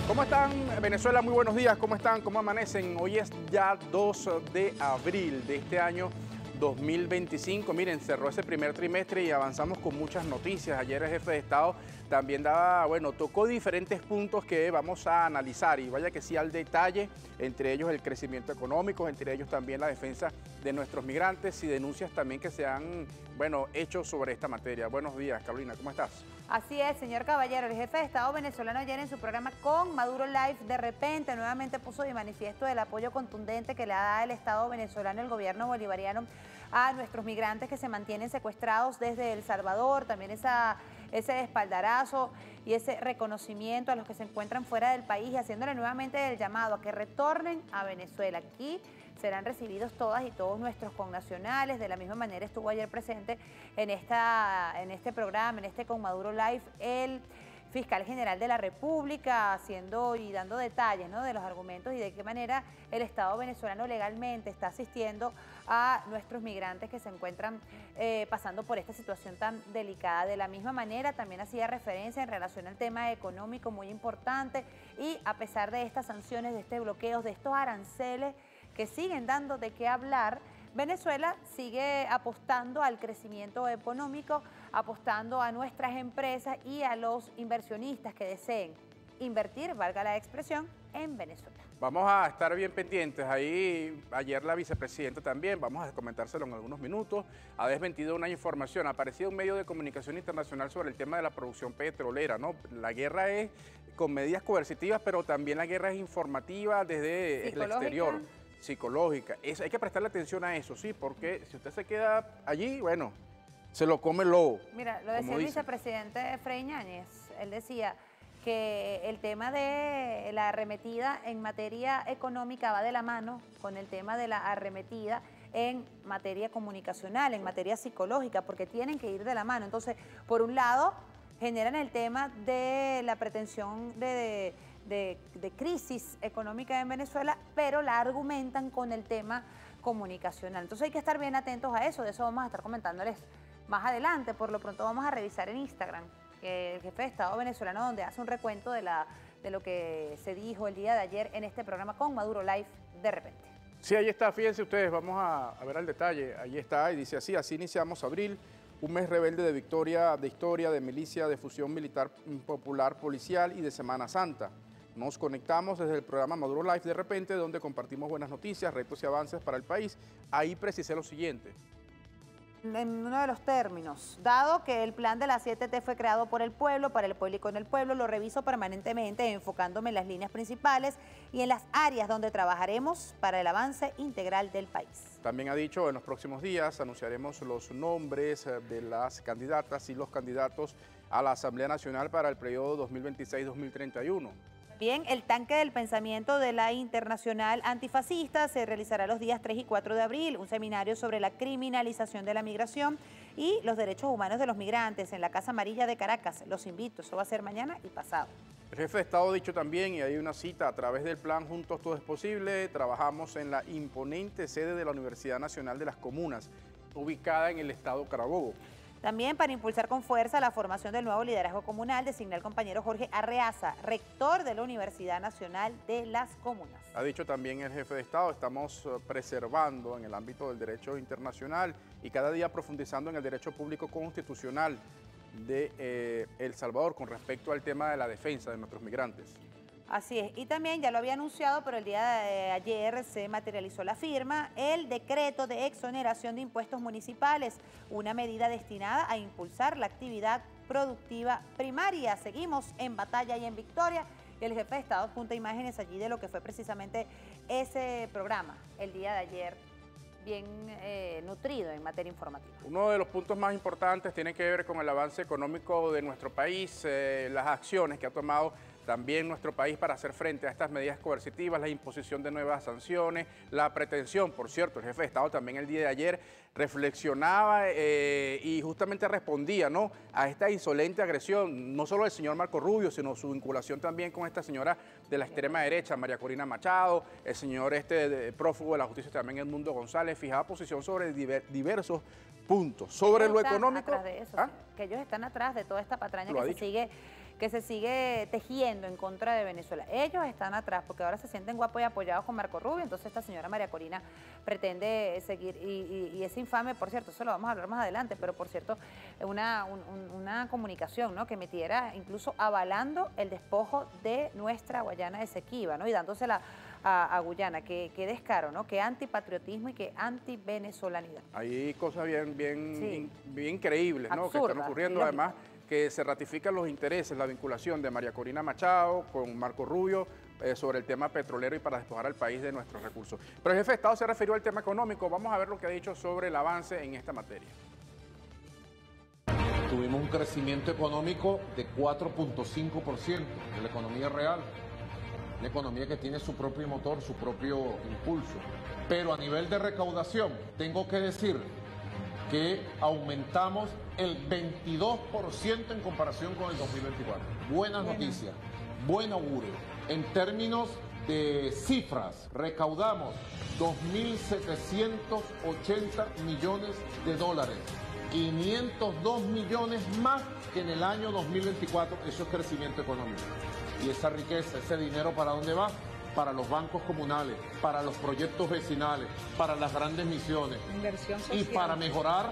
¿Cómo están, Venezuela? Muy buenos días. ¿Cómo están? ¿Cómo amanecen? Hoy es ya 2 de abril de este año 2025. Miren, cerró ese primer trimestre y avanzamos con muchas noticias. Ayer el jefe de Estado también tocó diferentes puntos que vamos a analizar y vaya que sí al detalle, entre ellos el crecimiento económico, entre ellos también la defensa de nuestros migrantes y denuncias también que se han, hecho sobre esta materia. Buenos días, Carolina, ¿cómo estás? Así es, señor Caballero, el jefe de Estado venezolano ayer en su programa con Maduro Live de repente nuevamente puso de manifiesto el apoyo contundente que le da el Estado venezolano, el gobierno bolivariano, a nuestros migrantes que se mantienen secuestrados desde El Salvador, también ese espaldarazo y ese reconocimiento a los que se encuentran fuera del país y haciéndole nuevamente el llamado a que retornen a Venezuela. Aquí serán recibidos todas y todos nuestros connacionales. De la misma manera estuvo ayer presente en este programa, en este Con Maduro Live, el fiscal general de la República, haciendo y dando detalles, ¿no?, de los argumentos y de qué manera el Estado venezolano legalmente está asistiendo a nuestros migrantes que se encuentran pasando por esta situación tan delicada. De la misma manera también hacía referencia en relación al tema económico muy importante y a pesar de estas sanciones, de este bloqueo, de estos aranceles que siguen dando de qué hablar, Venezuela sigue apostando al crecimiento económico, apostando a nuestras empresas y a los inversionistas que deseen invertir, valga la expresión, en Venezuela. Vamos a estar bien pendientes. Ahí ayer la vicepresidenta también, vamos a comentárselo en algunos minutos, ha desmentido una información. Ha aparecido un medio de comunicación internacional sobre el tema de la producción petrolera, ¿no? La guerra es con medidas coercitivas, pero también la guerra es informativa desde el exterior. Psicológica. Hay que prestarle atención a eso, sí, porque si usted se queda allí, se lo come el lobo. Mira, lo decía el vicepresidente Frei Ñáñez, él decía que el tema de la arremetida en materia económica va de la mano con el tema de la arremetida en materia comunicacional, en materia psicológica, porque tienen que ir de la mano. Entonces, por un lado, generan el tema de la pretensión de crisis económica en Venezuela, pero la argumentan con el tema comunicacional. Entonces hay que estar bien atentos a eso, de eso vamos a estar comentándoles más adelante. Por lo pronto vamos a revisar en Instagram el jefe de Estado venezolano, donde hace un recuento de lo que se dijo el día de ayer en este programa con Maduro Live de repente. Sí, ahí está, fíjense ustedes, vamos a ver el detalle, ahí está, y dice así iniciamos abril, un mes rebelde de victoria, de historia, de milicia, de fusión militar popular policial y de Semana Santa. Nos conectamos desde el programa Maduro Live de repente, donde compartimos buenas noticias, retos y avances para el país. Ahí precisé lo siguiente. En uno de los términos, dado que el plan de la 7T fue creado por el pueblo, para el pueblo y con el pueblo, lo reviso permanentemente enfocándome en las líneas principales y en las áreas donde trabajaremos para el avance integral del país. También ha dicho, en los próximos días anunciaremos los nombres de las candidatas y los candidatos a la Asamblea Nacional para el periodo 2026-2031. Bien, el tanque del pensamiento de la Internacional Antifascista se realizará los días 3 y 4 de abril, un seminario sobre la criminalización de la migración y los derechos humanos de los migrantes en la Casa Amarilla de Caracas. Los invito, eso va a ser mañana y pasado. El jefe de Estado ha dicho también, y hay una cita, a través del plan Juntos Todo es Posible, trabajamos en la imponente sede de la Universidad Nacional de las Comunas, ubicada en el estado Carabobo. También para impulsar con fuerza la formación del nuevo liderazgo comunal, designa el compañero Jorge Arreaza, rector de la Universidad Nacional de las Comunas. Ha dicho también el jefe de Estado, estamos preservando en el ámbito del derecho internacional y cada día profundizando en el derecho público constitucional de El Salvador con respecto al tema de la defensa de nuestros migrantes. Así es, y también ya lo había anunciado, pero el día de ayer se materializó la firma, el decreto de exoneración de impuestos municipales, una medida destinada a impulsar la actividad productiva primaria. Seguimos en batalla y en victoria, y el jefe de Estado adjunta imágenes allí de lo que fue precisamente ese programa el día de ayer, bien nutrido en materia informativa. Uno de los puntos más importantes tiene que ver con el avance económico de nuestro país, las acciones que ha tomado también nuestro país para hacer frente a estas medidas coercitivas, la imposición de nuevas sanciones, la pretensión, por cierto, el jefe de Estado también el día de ayer reflexionaba y justamente respondía, ¿no?, a esta insolente agresión, no solo del señor Marco Rubio, sino su vinculación también con esta señora de la extrema derecha, María Corina Machado, el señor prófugo de la justicia también, Edmundo González, fijaba posición sobre diversos puntos. Sobre lo económico... De eso, que ellos están atrás de toda esta patraña que se sigue que se sigue tejiendo en contra de Venezuela. Ellos están atrás porque ahora se sienten guapos y apoyados con Marco Rubio, entonces esta señora María Corina pretende seguir, y es infame, por cierto, eso lo vamos a hablar más adelante, pero por cierto, una comunicación, ¿no?, que emitiera incluso avalando el despojo de nuestra Guayana Esequiba, ¿no?, y dándosela a Guyana. Qué descaro, ¿no?, qué antipatriotismo y qué antivenezolanidad. Hay cosas bien increíbles, ¿no?, Absurdas, que están ocurriendo, además que se ratifican los intereses, la vinculación de María Corina Machado con Marco Rubio sobre el tema petrolero y para despojar al país de nuestros recursos. Pero el jefe de Estado se refirió al tema económico. Vamos a ver lo que ha dicho sobre el avance en esta materia. Tuvimos un crecimiento económico de 4.5% de la economía real, una economía que tiene su propio motor, su propio impulso. Pero a nivel de recaudación, tengo que decir que aumentamos el 22% en comparación con el 2024. Buenas noticias, buen augurio. En términos de cifras, recaudamos 2.780 millones de dólares, 502 millones más que en el año 2024. Eso es crecimiento económico. Y esa riqueza, ese dinero, ¿para dónde va? Para los bancos comunales, para los proyectos vecinales, para las grandes misiones. Inversión social. Y para mejorar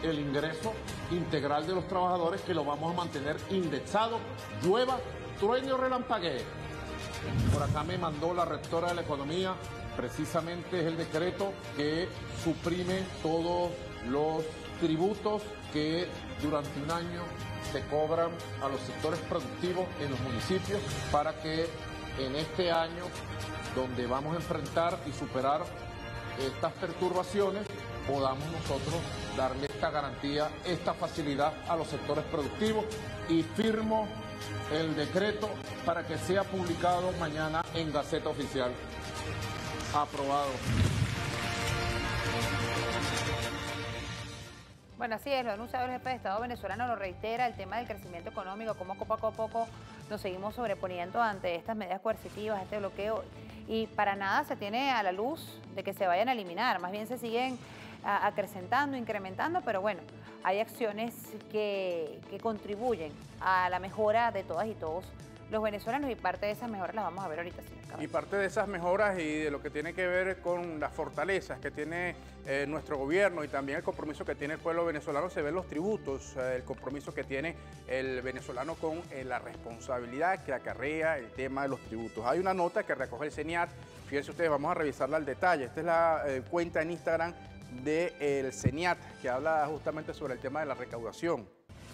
el ingreso integral de los trabajadores, que lo vamos a mantener indexado, llueva, truene o relampaguee. Por acá me mandó la rectora de la Economía, precisamente es el decreto que suprime todos los tributos que durante un año se cobran a los sectores productivos en los municipios, para que en este año, donde vamos a enfrentar y superar estas perturbaciones, podamos nosotros darle esta garantía, esta facilidad a los sectores productivos, y firmo el decreto para que sea publicado mañana en Gaceta Oficial. Aprobado. Bueno, así es, lo ha anunciado el jefe de Estado venezolano, lo reitera, el tema del crecimiento económico, cómo poco a poco nos seguimos sobreponiendo ante estas medidas coercitivas, este bloqueo, y para nada se tiene a la luz de que se vayan a eliminar, más bien se siguen acrecentando, incrementando, pero bueno, hay acciones que contribuyen a la mejora de todas y todos los venezolanos, y parte de esas mejoras las vamos a ver ahorita, señor Caballero. Y parte de esas mejoras y de lo que tiene que ver con las fortalezas que tiene nuestro gobierno y también el compromiso que tiene el pueblo venezolano se ven los tributos, el compromiso que tiene el venezolano con la responsabilidad que acarrea el tema de los tributos. Hay una nota que recoge el CENIAT, fíjense ustedes, vamos a revisarla al detalle. Esta es la cuenta en Instagram del CENIAT, que habla justamente sobre el tema de la recaudación.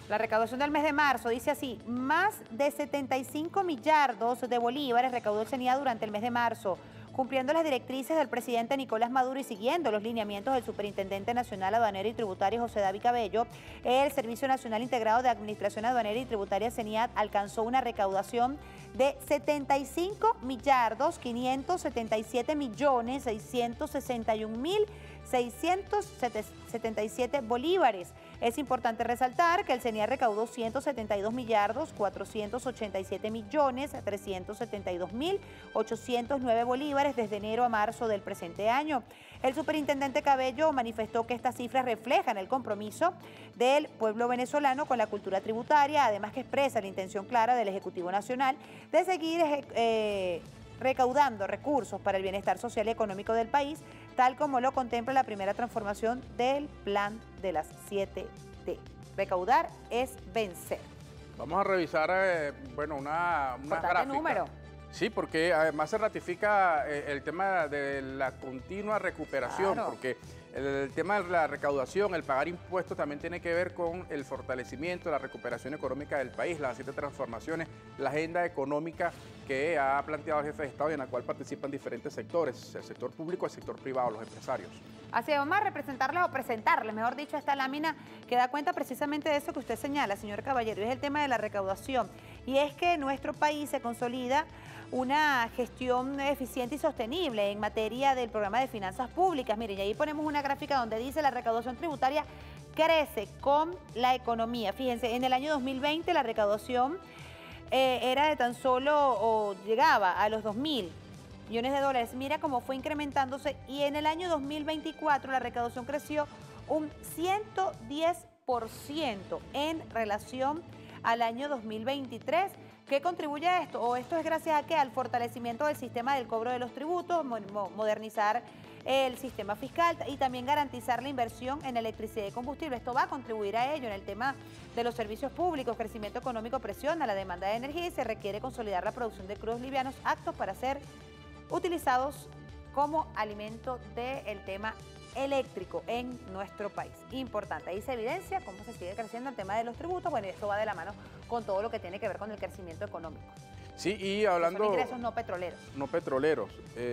La recaudación del mes de marzo dice así: más de 75 millardos de bolívares recaudó el CENIAT durante el mes de marzo, cumpliendo las directrices del presidente Nicolás Maduro y siguiendo los lineamientos del Superintendente Nacional Aduanero y Tributario José David Cabello. El Servicio Nacional Integrado de Administración Aduanera y Tributaria CENIAT alcanzó una recaudación de 75 millardos 577 millones 661 mil 677 bolívares. Es importante resaltar que el CENIAT recaudó 172 millardos 487 millones 372 mil 809 bolívares desde enero a marzo del presente año. El superintendente Cabello manifestó que estas cifras reflejan el compromiso del pueblo venezolano con la cultura tributaria, además que expresa la intención clara del Ejecutivo Nacional de seguir recaudando recursos para el bienestar social y económico del país, tal como lo contempla la primera transformación del plan de las 7D. Recaudar es vencer. Vamos a revisar, bueno, una gráfica. Número. Sí, porque además se ratifica el tema de la continua recuperación, claro, porque el tema de la recaudación, el pagar impuestos, también tiene que ver con el fortalecimiento, la recuperación económica del país, las 7 transformaciones, la agenda económica que ha planteado el jefe de Estado y en la cual participan diferentes sectores, el sector público, el sector privado, los empresarios. Así es, vamos a presentarles, mejor dicho, esta lámina que da cuenta precisamente de eso que usted señala, señor Caballero, y es el tema de la recaudación. Y es que en nuestro país se consolida una gestión eficiente y sostenible en materia del programa de finanzas públicas. Miren, y ahí ponemos una gráfica donde dice la recaudación tributaria crece con la economía. Fíjense, en el año 2020 la recaudación era de tan solo, o llegaba a los 2.000 millones de dólares. Mira cómo fue incrementándose, y en el año 2024 la recaudación creció un 110% en relación al año 2023. ¿Qué contribuye a esto? O esto es gracias a qué? Al fortalecimiento del sistema del cobro de los tributos, modernizar el sistema fiscal y también garantizar la inversión en electricidad y combustible. Esto va a contribuir a ello en el tema de los servicios públicos. Crecimiento económico presiona la demanda de energía y se requiere consolidar la producción de crudos livianos aptos para ser utilizados como alimento del tema eléctrico en nuestro país. Importante, ahí se evidencia cómo se sigue creciendo el tema de los tributos. Bueno, y esto va de la mano con todo lo que tiene que ver con el crecimiento económico. Sí, y hablando... Son ingresos no petroleros. No petroleros,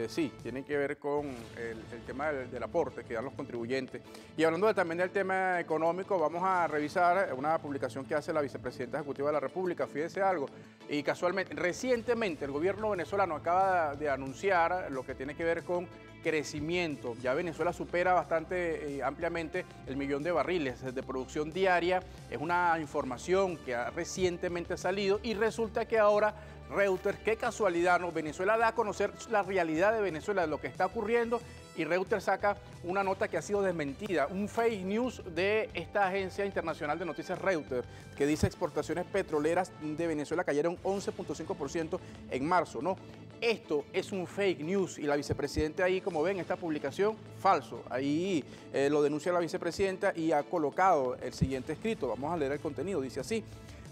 sí, tienen que ver con el tema del aporte que dan los contribuyentes. Y hablando también del tema económico, vamos a revisar una publicación que hace la vicepresidenta ejecutiva de la República, fíjense algo, y casualmente, recientemente el gobierno venezolano acaba de anunciar lo que tiene que ver con crecimiento. Ya Venezuela supera bastante ampliamente el 1.000.000 de barriles de producción diaria. Es una información que ha recientemente salido y resulta que ahora Reuters, qué casualidad, ¿no? Venezuela da a conocer la realidad de Venezuela, de lo que está ocurriendo, y Reuters saca una nota que ha sido desmentida, un fake news de esta agencia internacional de noticias Reuters, que dice exportaciones petroleras de Venezuela cayeron 11.5% en marzo, ¿no? Esto es un fake news y la vicepresidenta ahí, como ven, esta publicación, falso. Ahí lo denuncia la vicepresidenta y ha colocado el siguiente escrito. Vamos a leer el contenido, dice así.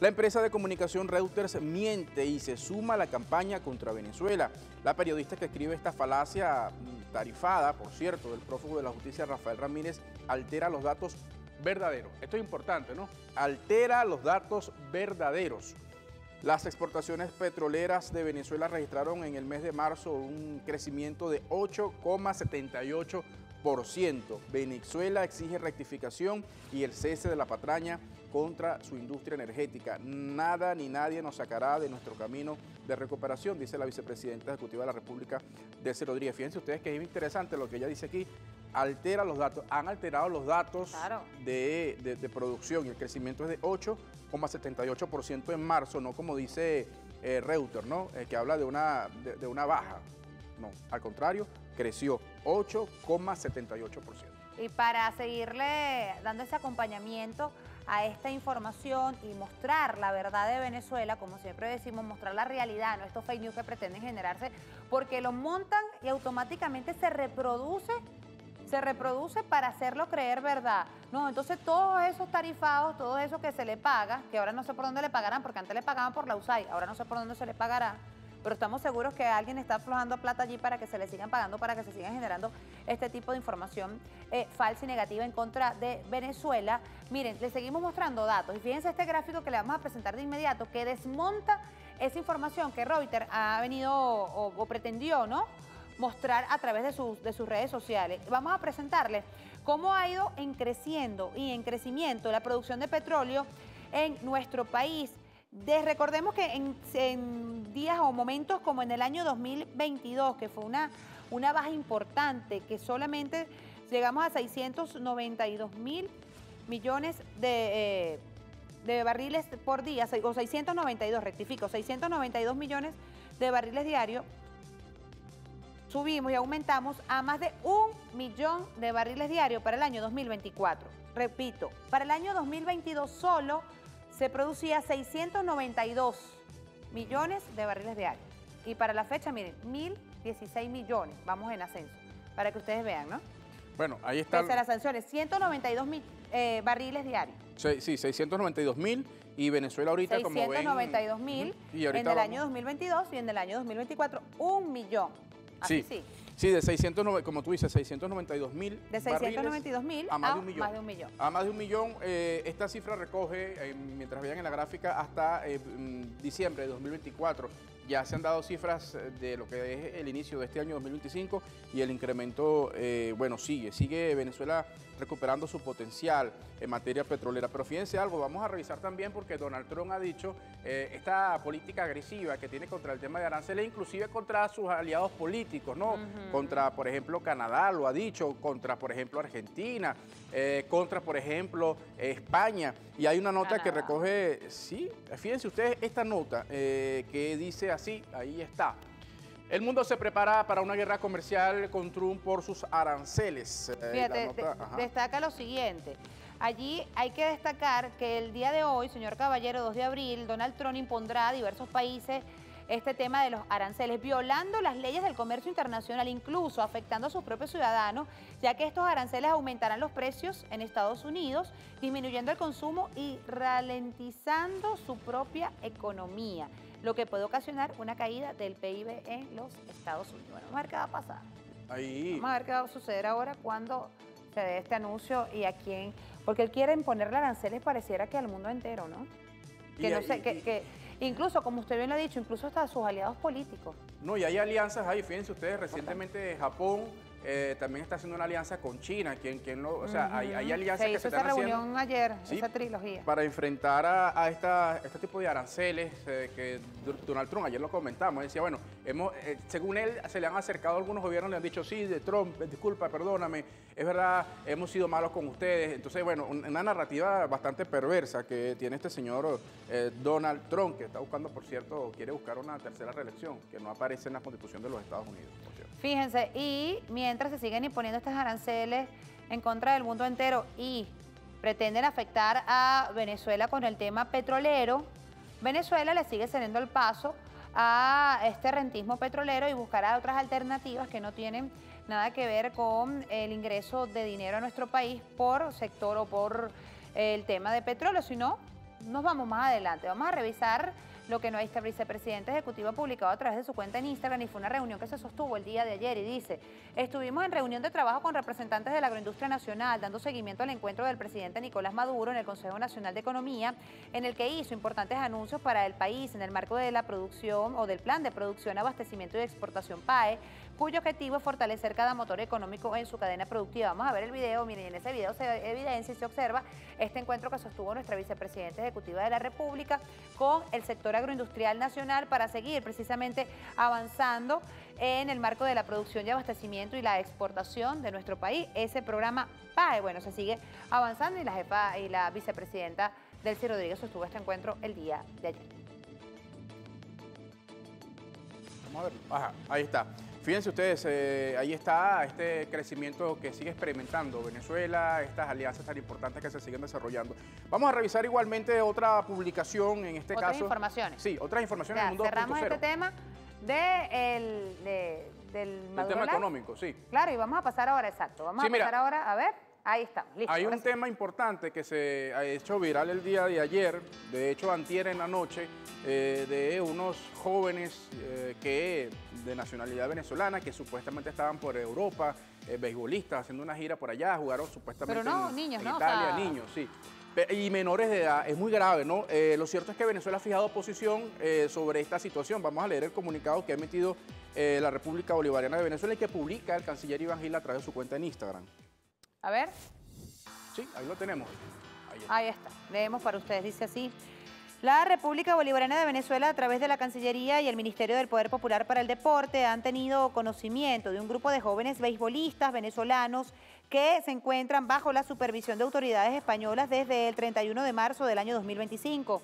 La empresa de comunicación Reuters miente y se suma a la campaña contra Venezuela. La periodista que escribe esta falacia tarifada, por cierto, del prófugo de la justicia Rafael Ramírez, altera los datos verdaderos. Esto es importante, ¿no? Altera los datos verdaderos. Las exportaciones petroleras de Venezuela registraron en el mes de marzo un crecimiento de 8,78%. Venezuela exige rectificación y el cese de la patraña contra su industria energética. Nada ni nadie nos sacará de nuestro camino de recuperación, dice la vicepresidenta ejecutiva de la República, Delcy Rodríguez. Fíjense ustedes que es interesante lo que ella dice aquí. Altera los datos, han alterado los datos de producción y el crecimiento es de 8,78% en marzo, no como dice Reuters, ¿no? Que habla de una baja. No, al contrario, creció 8,78%. Y para seguirle dando ese acompañamiento a esta información y mostrar la verdad de Venezuela, como siempre decimos, mostrar la realidad, no estos fake news que pretenden generarse, porque lo montan y automáticamente se reproduce para hacerlo creer verdad. No, entonces todos esos tarifados, todo eso que se le paga, que ahora no sé por dónde le pagarán, porque antes le pagaban por la USAID, ahora no sé por dónde se le pagará, pero estamos seguros que alguien está aflojando plata allí para que se le sigan pagando, para que se sigan generando este tipo de información falsa y negativa en contra de Venezuela. Miren, les seguimos mostrando datos y fíjense este gráfico que le vamos a presentar de inmediato, que desmonta esa información que Reuters ha venido o pretendió, ¿no?, mostrar a través de sus redes sociales. Vamos a presentarles cómo ha ido en crecimiento la producción de petróleo en nuestro país. Recordemos que en días o momentos como en el año 2022, que fue una baja importante, que solamente llegamos a 692.000 millones de barriles por día, o 692, rectifico, 692 millones de barriles diarios, subimos y aumentamos a más de 1 millón de barriles diarios para el año 2024. Repito, para el año 2022 solo se producía 692 millones de barriles diarios. Y para la fecha, miren, 1.016 millones, vamos en ascenso, para que ustedes vean, ¿no? Bueno, ahí está. Pese a las sanciones, 192 barriles diarios. Sí, 692.000 y Venezuela ahorita 692.000 en el año 2022 y en el año 2024 1 millón. Así sí, de 609, como tú dices, 692.000 de 692.000 a más de 1 millón. Más de 1 millón. A más de 1 millón. Esta cifra recoge, mientras vean en la gráfica, hasta diciembre de 2024. Ya se han dado cifras de lo que es el inicio de este año 2025 y el incremento, bueno, sigue Venezuela recuperando su potencial en materia petrolera. Pero fíjense algo, vamos a revisar también porque Donald Trump ha dicho esta política agresiva que tiene contra el tema de aranceles, inclusive contra sus aliados políticos, ¿no? Contra, por ejemplo, Canadá, lo ha dicho, contra, por ejemplo, Argentina, contra, por ejemplo, España. Y hay una nota que recoge, sí, fíjense ustedes esta nota que dice así, ahí está. El mundo se prepara para una guerra comercial con Trump por sus aranceles. Fíjate, destaca lo siguiente. Allí hay que destacar que el día de hoy, señor Caballero, 2 de abril, Donald Trump impondrá a diversos países este tema de los aranceles, violando las leyes del comercio internacional, incluso afectando a sus propios ciudadanos, ya que estos aranceles aumentarán los precios en Estados Unidos, disminuyendo el consumo y ralentizando su propia economía, lo que puede ocasionar una caída del PIB en los Estados Unidos. Bueno, vamos a ver qué va a pasar. Vamos a ver qué va a suceder ahora cuando se dé este anuncio y a quién, porque él quiere imponerle aranceles pareciera que al mundo entero, ¿no? Que no sé, que incluso, como usted bien lo ha dicho, incluso hasta sus aliados políticos. No, y hay alianzas ahí, fíjense ustedes, recientemente Japón también está haciendo una alianza con China, o sea, hay alianzas que se están haciendo. Se hizo esa reunión ayer, ¿sí? Esa trilogía. Para enfrentar a este tipo de aranceles que Donald Trump, ayer lo comentamos, decía, bueno, según él se le han acercado a algunos gobiernos, le han dicho, sí, de Trump, disculpa, perdóname, es verdad, hemos sido malos con ustedes. Entonces, bueno, una narrativa bastante perversa que tiene este señor Donald Trump, que está buscando, por cierto, quiere buscar una tercera reelección, que no aparece en la Constitución de los Estados Unidos, por cierto. Fíjense, y mientras se siguen imponiendo estos aranceles en contra del mundo entero y pretenden afectar a Venezuela con el tema petrolero, Venezuela le sigue cediendo el paso a este rentismo petrolero y buscará otras alternativas que no tienen nada que ver con el ingreso de dinero a nuestro país por sector o por el tema de petróleo, sino nos vamos más adelante. Vamos a revisar lo que nuestra vicepresidenta ejecutiva ha publicado a través de su cuenta en Instagram, y fue una reunión que se sostuvo el día de ayer, y dice: estuvimos en reunión de trabajo con representantes de la agroindustria nacional, dando seguimiento al encuentro del presidente Nicolás Maduro en el Consejo Nacional de Economía, en el que hizo importantes anuncios para el país en el marco de la producción o del Plan de Producción, Abastecimiento y Exportación PAE, cuyo objetivo es fortalecer cada motor económico en su cadena productiva. Vamos a ver el video. Miren, en ese video se evidencia y se observa este encuentro que sostuvo nuestra vicepresidenta ejecutiva de la República con el sector agroindustrial nacional para seguir precisamente avanzando en el marco de la producción y abastecimiento y la exportación de nuestro país. Ese programa PAE, bueno, se sigue avanzando, y la jefa y la vicepresidenta Delcy Rodríguez sostuvo este encuentro el día de ayer. Vamos a ver. Ajá, ahí está. Fíjense ustedes, ahí está este crecimiento que sigue experimentando Venezuela, estas alianzas tan importantes que se siguen desarrollando. Vamos a revisar igualmente otra publicación, en este caso. Otras informaciones. Sí, otras informaciones del mundo 2.0. Cerramos este tema del tema económico, sí. Claro, y vamos a pasar ahora, exacto. Vamos a pasar ahora, a ver. Ahí estamos, listo. Hay un tema importante que se ha hecho viral el día de ayer, de hecho antier en la noche, de unos jóvenes de nacionalidad venezolana que supuestamente estaban por Europa, beisbolistas, haciendo una gira por allá, jugaron supuestamente niños, en Italia, niños, sí. Y menores de edad, es muy grave, ¿no? Lo cierto es que Venezuela ha fijado posición sobre esta situación. Vamos a leer el comunicado que ha emitido la República Bolivariana de Venezuela y que publica el canciller Iván Gil a través de su cuenta en Instagram. A ver. Sí, ahí lo tenemos. Ahí está. Leemos para ustedes. Dice así: la República Bolivariana de Venezuela, a través de la Cancillería y el Ministerio del Poder Popular para el Deporte, han tenido conocimiento de un grupo de jóvenes beisbolistas venezolanos que se encuentran bajo la supervisión de autoridades españolas desde el 31 de marzo del año 2025.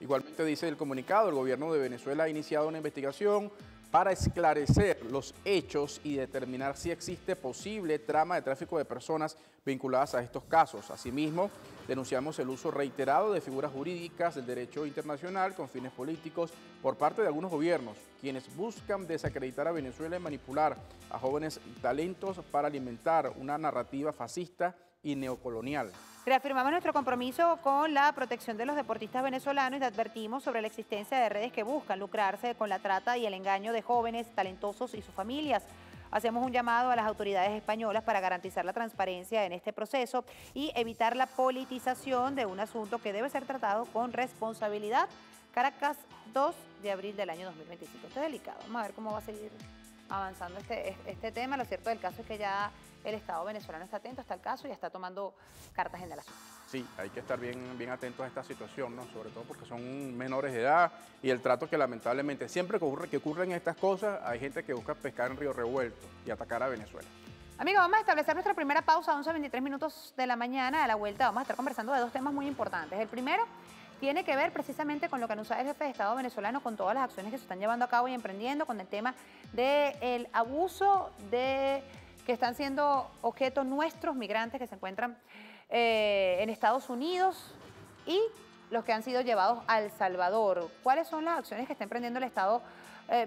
Igualmente dice el comunicado, el gobierno de Venezuela ha iniciado una investigación para esclarecer los hechos y determinar si existe posible trama de tráfico de personas vinculadas a estos casos. Asimismo, denunciamos el uso reiterado de figuras jurídicas del derecho internacional con fines políticos por parte de algunos gobiernos, quienes buscan desacreditar a Venezuela y manipular a jóvenes talentos para alimentar una narrativa fascista y neocolonial. Reafirmamos nuestro compromiso con la protección de los deportistas venezolanos y advertimos sobre la existencia de redes que buscan lucrarse con la trata y el engaño de jóvenes talentosos y sus familias. Hacemos un llamado a las autoridades españolas para garantizar la transparencia en este proceso y evitar la politización de un asunto que debe ser tratado con responsabilidad. Caracas, 2 de abril del año 2025. Esto es delicado. Vamos a ver cómo va a seguir avanzando este tema. Lo cierto del caso es que ya el Estado venezolano está atento hasta el caso y está tomando cartas en el asunto. Sí, hay que estar bien atentos a esta situación, ¿no? Sobre todo porque son menores de edad y el trato que lamentablemente siempre que ocurren estas cosas, hay gente que busca pescar en río revuelto y atacar a Venezuela. Amigos, vamos a establecer nuestra primera pausa a 11:23 minutos de la mañana. A la vuelta vamos a estar conversando de dos temas muy importantes. El primero tiene que ver precisamente con lo que anuncia el jefe de Estado venezolano, con todas las acciones que se están llevando a cabo y emprendiendo, con el tema del abuso que están siendo objeto nuestros migrantes que se encuentran en Estados Unidos y los que han sido llevados a El Salvador. ¿Cuáles son las acciones que está emprendiendo el Estado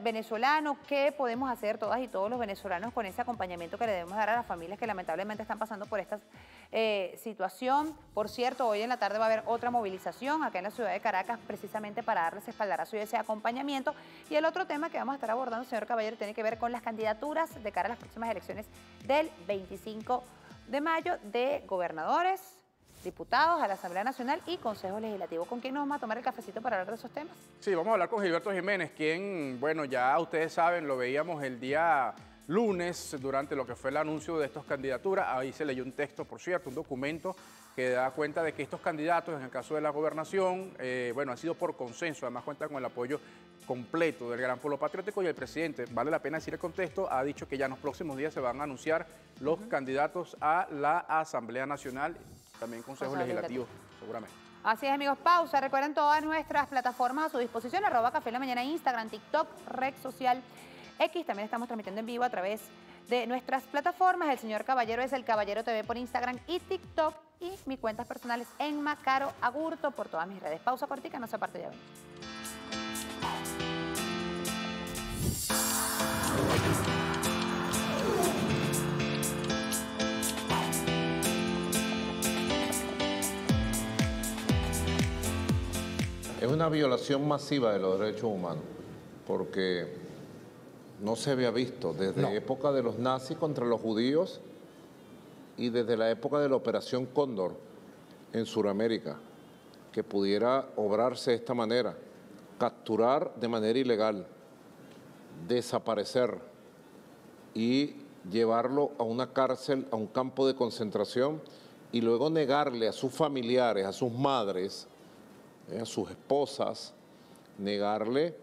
venezolano? ¿Qué podemos hacer todas y todos los venezolanos con ese acompañamiento que le debemos dar a las familias que lamentablemente están pasando por esta situación? Por cierto, hoy en la tarde va a haber otra movilización acá en la ciudad de Caracas precisamente para darles espaldarazo y ese acompañamiento. Y el otro tema que vamos a estar abordando, señor Caballero, tiene que ver con las candidaturas de cara a las próximas elecciones del 25 de mayo de gobernadores, diputados a la Asamblea Nacional y Consejo Legislativo. ¿Con quién nos vamos a tomar el cafecito para hablar de esos temas? Sí, vamos a hablar con Gilberto Jiménez, quien, bueno, ya ustedes saben, lo veíamos el día lunes durante lo que fue el anuncio de estas candidaturas. Ahí se leyó un texto, por cierto, un documento que da cuenta de que estos candidatos, en el caso de la gobernación, bueno, han sido por consenso, además cuentan con el apoyo completo del Gran Polo Patriótico y el presidente, vale la pena decir el contexto, ha dicho que ya en los próximos días se van a anunciar los candidatos a la Asamblea Nacional, también Consejo Legislativo, seguramente. Así es, amigos, pausa. Recuerden todas nuestras plataformas a su disposición, @Café en la Mañana, Instagram, TikTok, red social X. También estamos transmitiendo en vivo a través de nuestras plataformas. El señor Caballero es el Caballero TV por Instagram y TikTok, y mis cuentas personales en Macaro Agurto por todas mis redes. Pausa cortica, no se aparte, ya ven. Es una violación masiva de los derechos humanos, porque no se había visto desde la época de los nazis contra los judíos y desde la época de la Operación Cóndor en Sudamérica, que pudiera obrarse de esta manera, capturar de manera ilegal, desaparecer y llevarlo a una cárcel, a un campo de concentración, y luego negarle a sus familiares, a sus madres, a sus esposas, negarle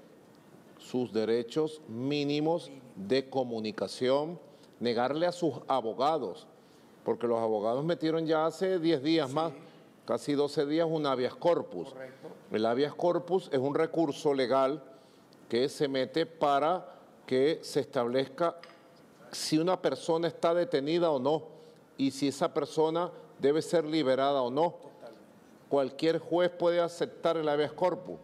sus derechos mínimos de comunicación, negarle a sus abogados, porque los abogados metieron ya hace 10 días más, casi 12 días, un habeas corpus. Correcto. El habeas corpus es un recurso legal que se mete para que se establezca si una persona está detenida o no, y si esa persona debe ser liberada o no. Cualquier juez puede aceptar el habeas corpus.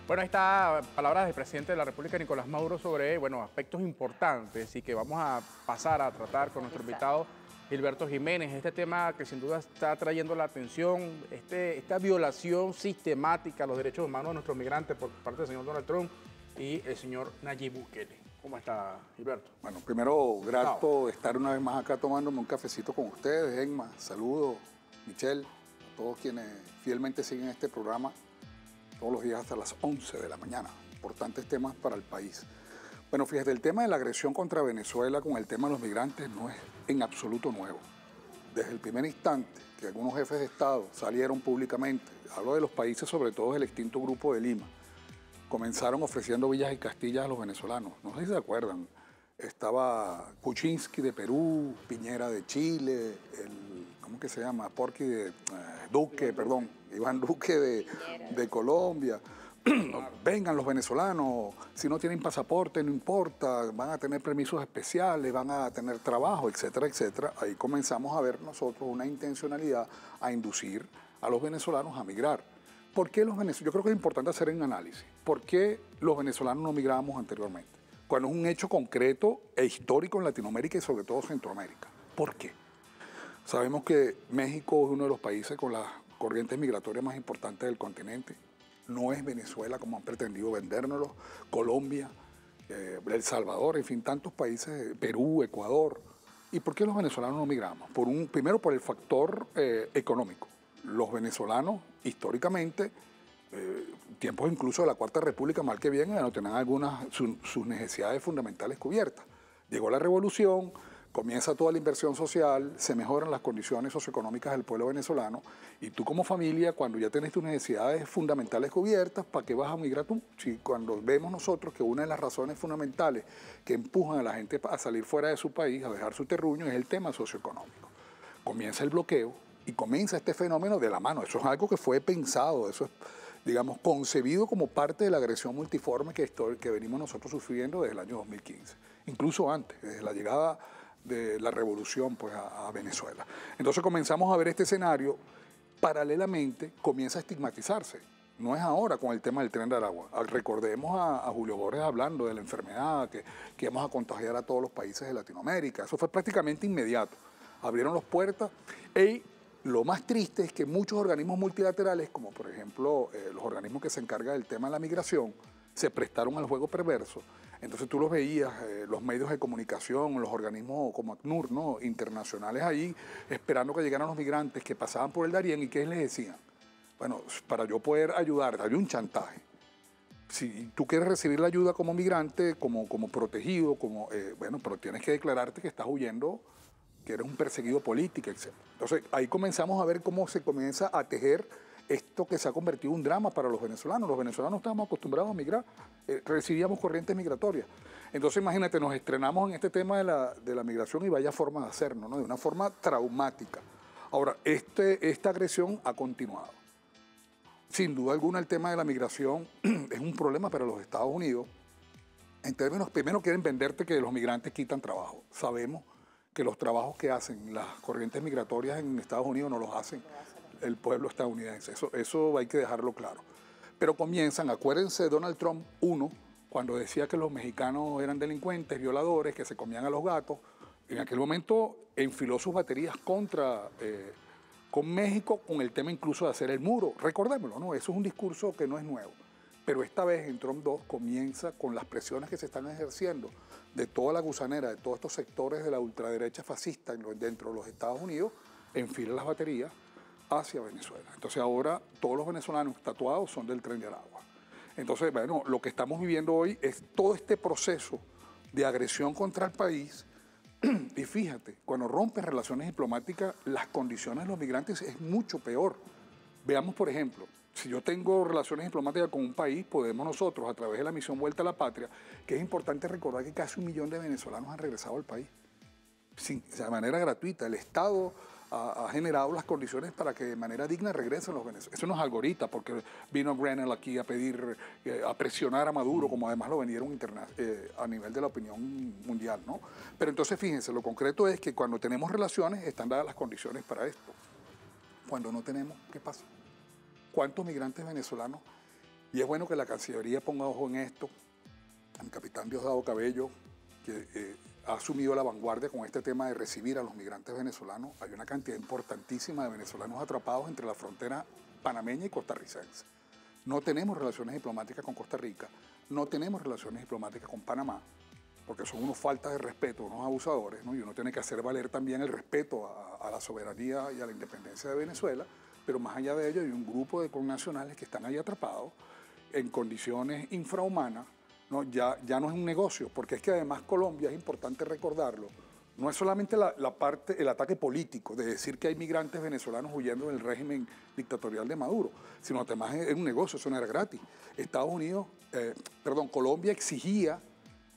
Bueno, ahí está palabras del presidente de la República, Nicolás Maduro, sobre, bueno, aspectos importantes y que vamos a pasar a tratar con nuestro invitado Gilberto Jiménez. Este tema que sin duda está trayendo la atención, esta violación sistemática a los derechos humanos de nuestros migrantes por parte del señor Donald Trump y el señor Nayib Bukele. ¿Cómo está, Gilberto? Bueno, primero, grato estar una vez más acá tomándome un cafecito con ustedes, Emma. Saludos, Michelle, a todos quienes fielmente siguen este programa todos los días hasta las 11 de la mañana. Importantes temas para el país. Bueno, fíjate, el tema de la agresión contra Venezuela con el tema de los migrantes no es en absoluto nuevo. Desde el primer instante que algunos jefes de Estado salieron públicamente, hablo de los países, sobre todo del extinto Grupo de Lima, comenzaron ofreciendo villas y castillas a los venezolanos. No sé si se acuerdan. Estaba Kuczynski de Perú, Piñera de Chile, ¿cómo que se llama? Iván Duque de Colombia. Vengan los venezolanos, si no tienen pasaporte no importa, van a tener permisos especiales, van a tener trabajo, etcétera, etcétera. Ahí comenzamos a ver nosotros una intencionalidad a inducir a los venezolanos a migrar. ¿Por qué los venezolanos? Yo creo que es importante hacer un análisis. ¿Por qué los venezolanos no migrábamos anteriormente? Cuando es un hecho concreto e histórico en Latinoamérica y sobre todo Centroamérica. ¿Por qué? Sabemos que México es uno de los países con las corrientes migratorias más importantes del continente. No es Venezuela como han pretendido vendérnoslo, Colombia, El Salvador, en fin, tantos países, Perú, Ecuador. ¿Y por qué los venezolanos no migramos? Primero por el factor económico. Los venezolanos, históricamente, tiempos incluso de la Cuarta República, mal que bien, no tenían algunas sus necesidades fundamentales cubiertas. Llegó la revolución, comienza toda la inversión social, se mejoran las condiciones socioeconómicas del pueblo venezolano, y tú como familia, cuando ya tienes tus necesidades fundamentales cubiertas, ¿para qué vas a migrar tú? Si cuando vemos nosotros que una de las razones fundamentales que empujan a la gente a salir fuera de su país, a dejar su terruño, es el tema socioeconómico. Comienza el bloqueo y comienza este fenómeno de la mano. Eso es algo que fue pensado, eso es, digamos, concebido como parte de la agresión multiforme que venimos nosotros sufriendo desde el año 2015. Incluso antes, desde la llegada de la revolución pues, a Venezuela. Entonces comenzamos a ver este escenario, paralelamente comienza a estigmatizarse. No es ahora con el tema del Tren de Aragua. Recordemos a Julio Borges hablando de la enfermedad, que íbamos a contagiar a todos los países de Latinoamérica. Eso fue prácticamente inmediato. Abrieron las puertas y lo más triste es que muchos organismos multilaterales, como por ejemplo los organismos que se encargan del tema de la migración, se prestaron al juego perverso. Entonces tú los veías, los medios de comunicación, los organismos como ACNUR, ¿no? internacionales ahí, esperando que llegaran los migrantes que pasaban por el Darién y ¿qué les decían? Bueno, para yo poder ayudarte, había un chantaje. Si tú quieres recibir la ayuda como migrante, como protegido, bueno, pero tienes que declararte que estás huyendo, que eres un perseguido político, etc. Entonces ahí comenzamos a ver cómo se comienza a tejer esto que se ha convertido en un drama para los venezolanos. Los venezolanos estábamos acostumbrados a migrar, recibíamos corrientes migratorias. Entonces imagínate, nos estrenamos en este tema de la migración y vaya forma de hacernos, ¿no? De una forma traumática. Ahora, esta agresión ha continuado. Sin duda alguna el tema de la migración es un problema para los Estados Unidos. En términos, primero quieren venderte que los migrantes quitan trabajo. Sabemos que los trabajos que hacen las corrientes migratorias en Estados Unidos no los hacen el pueblo estadounidense. Eso hay que dejarlo claro. Pero comienzan, acuérdense de Donald Trump, cuando decía que los mexicanos eran delincuentes, violadores, que se comían a los gatos. En aquel momento enfiló sus baterías con México, con el tema incluso de hacer el muro. Recordémoslo, ¿no? Eso es un discurso que no es nuevo. Pero esta vez en Trump 2 comienza con las presiones que se están ejerciendo de toda la gusanera, de todos estos sectores de la ultraderecha fascista dentro de los Estados Unidos, enfila las baterías hacia Venezuela. Entonces ahora todos los venezolanos tatuados son del Tren de Aragua. Entonces, bueno, lo que estamos viviendo hoy es todo este proceso de agresión contra el país. Y fíjate, cuando rompen relaciones diplomáticas, las condiciones de los migrantes es mucho peor. Veamos, por ejemplo, si yo tengo relaciones diplomáticas con un país, podemos nosotros, a través de la misión Vuelta a la Patria, que es importante recordar que casi 1 millón de venezolanos han regresado al país, de manera gratuita. El Estado ha generado las condiciones para que de manera digna regresen los venezolanos. Eso no es algo ahorita, porque vino Grenell aquí a pedir, a presionar a Maduro, como además lo vendieron a nivel de la opinión mundial, ¿no? Pero entonces fíjense, lo concreto es que cuando tenemos relaciones están dadas las condiciones para esto. Cuando no tenemos, ¿qué pasa? ¿Cuántos migrantes venezolanos? Y es bueno que la Cancillería ponga ojo en esto. El capitán Diosdado Cabello, que ha asumido la vanguardia con este tema de recibir a los migrantes venezolanos. Hay una cantidad importantísima de venezolanos atrapados entre la frontera panameña y costarricense. No tenemos relaciones diplomáticas con Costa Rica, no tenemos relaciones diplomáticas con Panamá, porque son unos faltas de respeto, unos abusadores, ¿no? Y uno tiene que hacer valer también el respeto a la soberanía y a la independencia de Venezuela, pero más allá de ello hay un grupo de connacionales que están ahí atrapados en condiciones infrahumanas. No, ya no es un negocio, porque es que además Colombia, es importante recordarlo, no es solamente el ataque político de decir que hay migrantes venezolanos huyendo del régimen dictatorial de Maduro, sino además es un negocio, eso no era gratis. Colombia exigía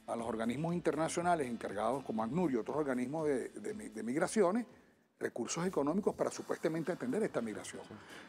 a los organismos internacionales encargados como ACNUR y otros organismos de migraciones recursos económicos para supuestamente atender esta migración.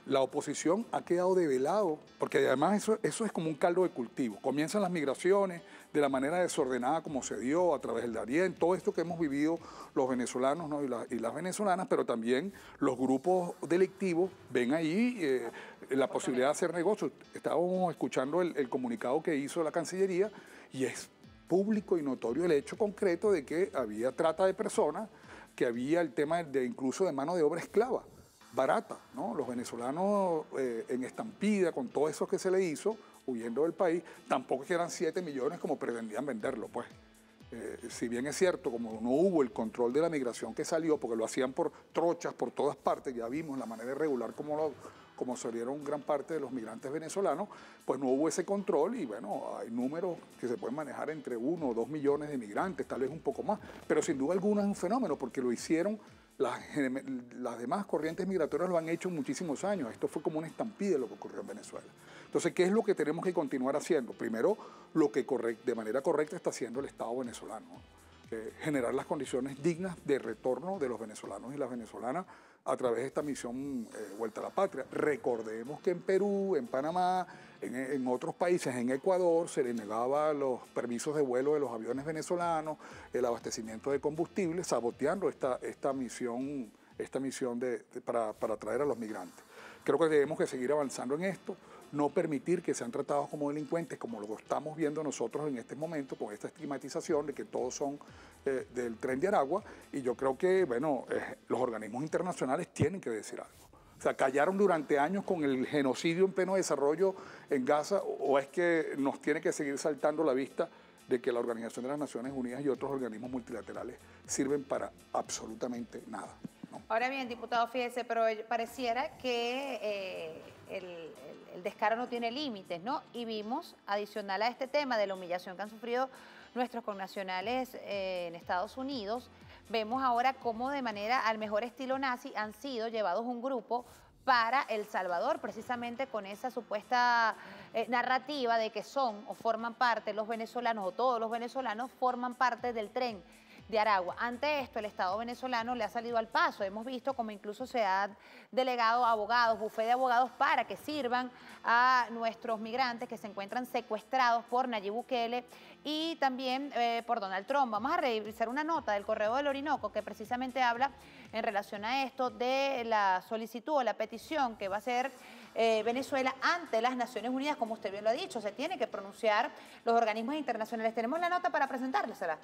La oposición ha quedado develado, porque además eso es como un caldo de cultivo. Comienzan las migraciones de la manera desordenada como se dio a través del Darién, todo esto que hemos vivido los venezolanos, ¿no? y las venezolanas, pero también los grupos delictivos ven ahí la posibilidad de hacer negocios. Estábamos escuchando el comunicado que hizo la Cancillería y es público y notorio el hecho concreto de que había trata de personas, que había el tema incluso de mano de obra esclava, barata, ¿no? Los venezolanos en estampida con todo eso que se le hizo, huyendo del país, tampoco que eran 7 millones como pretendían venderlo, pues. Si bien es cierto, como no hubo el control de la migración que salió, porque lo hacían por trochas, por todas partes, ya vimos la manera irregular como salieron gran parte de los migrantes venezolanos, pues no hubo ese control y bueno, hay números que se pueden manejar entre 1 o 2 millones de migrantes, tal vez un poco más, pero sin duda alguna es un fenómeno porque lo hicieron, las demás corrientes migratorias lo han hecho en muchísimos años, esto fue como una estampida lo que ocurrió en Venezuela. Entonces, ¿qué es lo que tenemos que continuar haciendo? Primero, lo que de manera correcta está haciendo el Estado venezolano, generar las condiciones dignas de retorno de los venezolanos y las venezolanas a través de esta misión Vuelta a la Patria. Recordemos que en Perú, en Panamá, en otros países, en Ecuador, se le negaba los permisos de vuelo de los aviones venezolanos, el abastecimiento de combustible, saboteando esta misión para traer a los migrantes. Creo que debemos que seguir avanzando en esto, no permitir que sean tratados como delincuentes, como lo estamos viendo nosotros en este momento, con esta estigmatización de que todos son del Tren de Aragua, y yo creo que, bueno, los organismos internacionales tienen que decir algo. O sea, callaron durante años con el genocidio en pleno desarrollo en Gaza, o es que nos tiene que seguir saltando la vista de que la Organización de las Naciones Unidas y otros organismos multilaterales sirven para absolutamente nada, ¿no? Ahora bien, diputado, fíjese, pero pareciera que el descaro no tiene límites, ¿no? Y vimos, adicional a este tema de la humillación que han sufrido nuestros connacionales en Estados Unidos, vemos ahora cómo de manera al mejor estilo nazi han sido llevados un grupo para El Salvador, precisamente con esa supuesta narrativa de que son o forman parte los venezolanos, o todos los venezolanos forman parte del Tren de Aragua. Ante esto, el Estado venezolano le ha salido al paso. Hemos visto como incluso se ha delegado abogados, bufete de abogados, para que sirvan a nuestros migrantes que se encuentran secuestrados por Nayib Bukele y también por Donald Trump. Vamos a revisar una nota del Correo del Orinoco que precisamente habla en relación a esto de la solicitud o la petición que va a hacer Venezuela ante las Naciones Unidas. Como usted bien lo ha dicho, se tiene que pronunciar los organismos internacionales. Tenemos la nota para presentárlesela.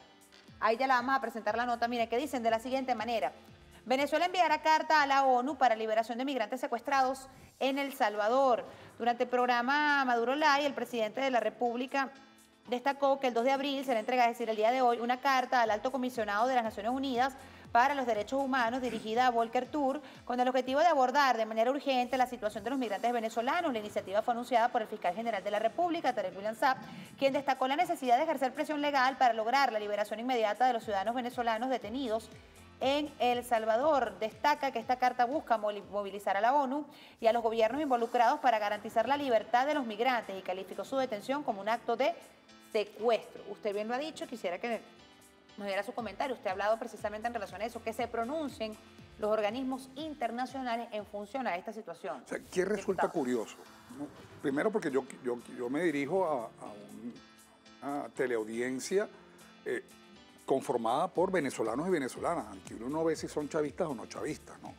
Ahí ya la vamos a presentar la nota. Mire, que dicen de la siguiente manera: Venezuela enviará carta a la ONU para liberación de migrantes secuestrados en El Salvador. Durante el programa Maduro Live, el presidente de la República destacó que el 2 de abril se le entrega, es decir, el día de hoy, una carta al alto comisionado de las Naciones Unidas para los Derechos Humanos dirigida a Volker Turk con el objetivo de abordar de manera urgente la situación de los migrantes venezolanos. La iniciativa fue anunciada por el fiscal general de la República, Tarek William Saab, quien destacó la necesidad de ejercer presión legal para lograr la liberación inmediata de los ciudadanos venezolanos detenidos en El Salvador. Destaca que esta carta busca movilizar a la ONU y a los gobiernos involucrados para garantizar la libertad de los migrantes y calificó su detención como un acto de secuestro. Usted bien lo ha dicho, quisiera que nos diera su comentario. Usted ha hablado precisamente en relación a eso, que se pronuncien los organismos internacionales en función a esta situación. O sea, ¿qué resulta curioso? Primero porque yo me dirijo a una teleaudiencia conformada por venezolanos y venezolanas, aunque uno no ve si son chavistas o no chavistas, ¿no?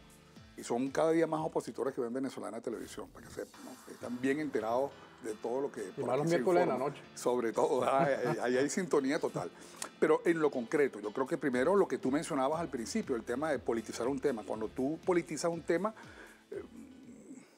Y son cada día más opositores que ven Venezolana Televisión, para que sepan, ¿no? Están bien enterados de todo lo que... Y más los miércoles de la noche. Sobre todo, ahí hay sintonía total. Pero en lo concreto, yo creo que primero lo que tú mencionabas al principio, el tema de politizar un tema. Cuando tú politizas un tema,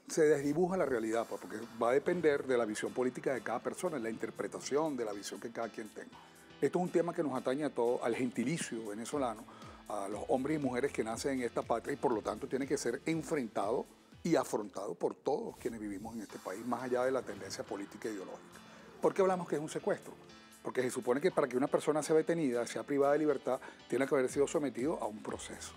se desdibuja la realidad, porque va a depender de la visión política de cada persona, la interpretación de la visión que cada quien tenga. Esto es un tema que nos atañe a todo, al gentilicio venezolano, a los hombres y mujeres que nacen en esta patria, y por lo tanto tiene que ser enfrentado y afrontado por todos quienes vivimos en este país, más allá de la tendencia política e ideológica. ¿Por qué hablamos que es un secuestro? Porque se supone que para que una persona sea detenida, sea privada de libertad, tiene que haber sido sometido a un proceso,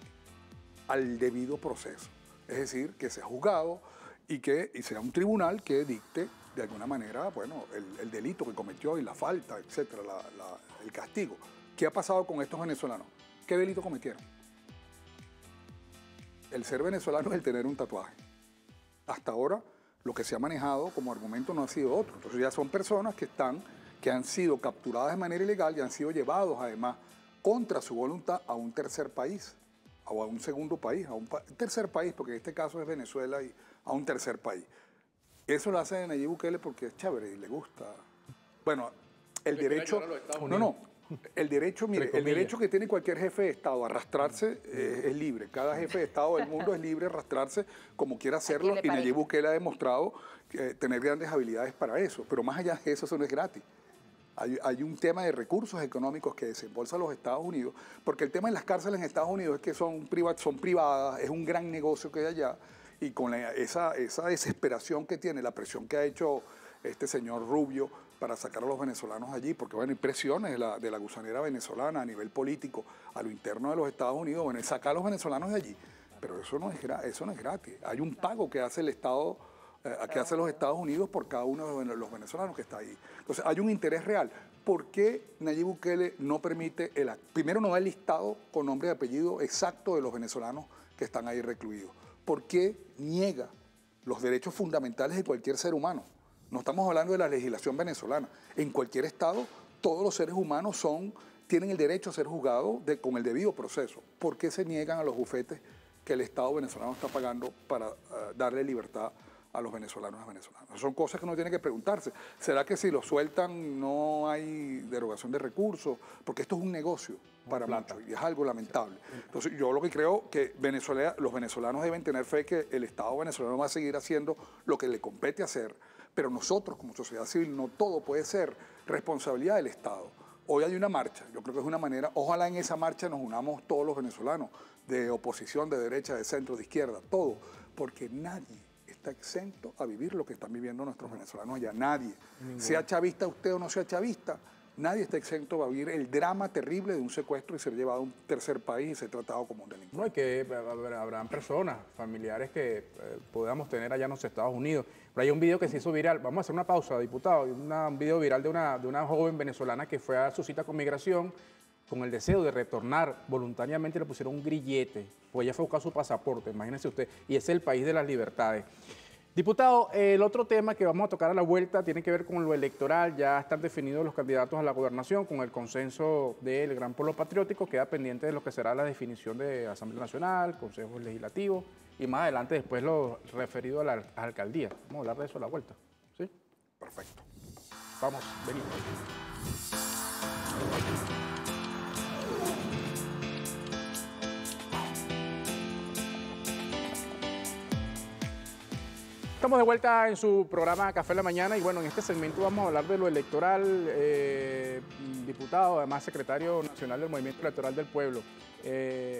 al debido proceso. Es decir, que sea juzgado y sea un tribunal que dicte de alguna manera, bueno, el delito que cometió y la falta, etcétera, el castigo. ¿Qué ha pasado con estos venezolanos? ¿Qué delito cometieron? El ser venezolano es el tener un tatuaje. Hasta ahora, lo que se ha manejado como argumento no ha sido otro. Entonces ya son personas que han sido capturadas de manera ilegal y han sido llevados, además, contra su voluntad a un tercer país, o a un segundo país, a un tercer país, porque en este caso es Venezuela, y a un tercer país. Eso lo hace Nayib Bukele porque es chévere y le gusta. Bueno, el derecho... El derecho, mire, el derecho que tiene cualquier jefe de Estado a arrastrarse es libre. Cada jefe de Estado del mundo es libre de arrastrarse como quiera hacerlo, y Nayib Bukele ha demostrado tener grandes habilidades para eso. Pero más allá de eso no es gratis. Hay un tema de recursos económicos que desembolsan los Estados Unidos, porque el tema de las cárceles en Estados Unidos es que son privadas, es un gran negocio que hay allá, y con esa desesperación que tiene, la presión que ha hecho este señor Rubio para sacar a los venezolanos allí, porque bueno, hay presiones de la gusanera venezolana a nivel político, a lo interno de los Estados Unidos, bueno, sacar a los venezolanos de allí, pero eso no es gratis. Hay un pago que hace el Estado, que hacen los Estados Unidos por cada uno de los venezolanos que está ahí. Entonces, hay un interés real. ¿Por qué Nayib Bukele no permite primero no da el listado con nombre y apellido exacto de los venezolanos que están ahí recluidos? ¿Por qué niega los derechos fundamentales de cualquier ser humano? No estamos hablando de la legislación venezolana. En cualquier estado, todos los seres humanos tienen el derecho a ser juzgados con el debido proceso. ¿Por qué se niegan a los bufetes que el Estado venezolano está pagando para darle libertad a los venezolanos y a las venezolanas? Son cosas que uno tiene que preguntarse. ¿Será que si los sueltan no hay derogación de recursos? Porque esto es un negocio para muchos y es algo lamentable. Entonces yo lo que creo que los venezolanos deben tener fe que el Estado venezolano va a seguir haciendo lo que le compete hacer, pero nosotros como sociedad civil no todo puede ser responsabilidad del Estado. Hoy hay una marcha, yo creo que es una manera, ojalá en esa marcha nos unamos todos los venezolanos, de oposición, de derecha, de centro, de izquierda, todo, porque nadie está exento a vivir lo que están viviendo nuestros venezolanos allá, nadie. Sea chavista usted o no sea chavista, nadie está exento a vivir el drama terrible de un secuestro y ser llevado a un tercer país y ser tratado como un delincuente. No, hay que habrán personas, familiares que podamos tener allá en los Estados Unidos. Pero hay un video que se hizo viral, vamos a hacer una pausa, diputado, un video viral de una joven venezolana que fue a su cita con migración con el deseo de retornar, voluntariamente le pusieron un grillete, pues ella fue a buscar su pasaporte, imagínense usted, y es el país de las libertades. Diputado, el otro tema que vamos a tocar a la vuelta tiene que ver con lo electoral. Ya están definidos los candidatos a la gobernación con el consenso del Gran Polo Patriótico. Queda pendiente de lo que será la definición de Asamblea Nacional, consejos legislativos y más adelante después lo referido a la alcaldía. Vamos a hablar de eso a la vuelta. ¿Sí? Perfecto. Vamos, venimos. Estamos de vuelta en su programa Café en la Mañana y bueno, en este segmento vamos a hablar de lo electoral, diputado, además secretario nacional del Movimiento Electoral del Pueblo,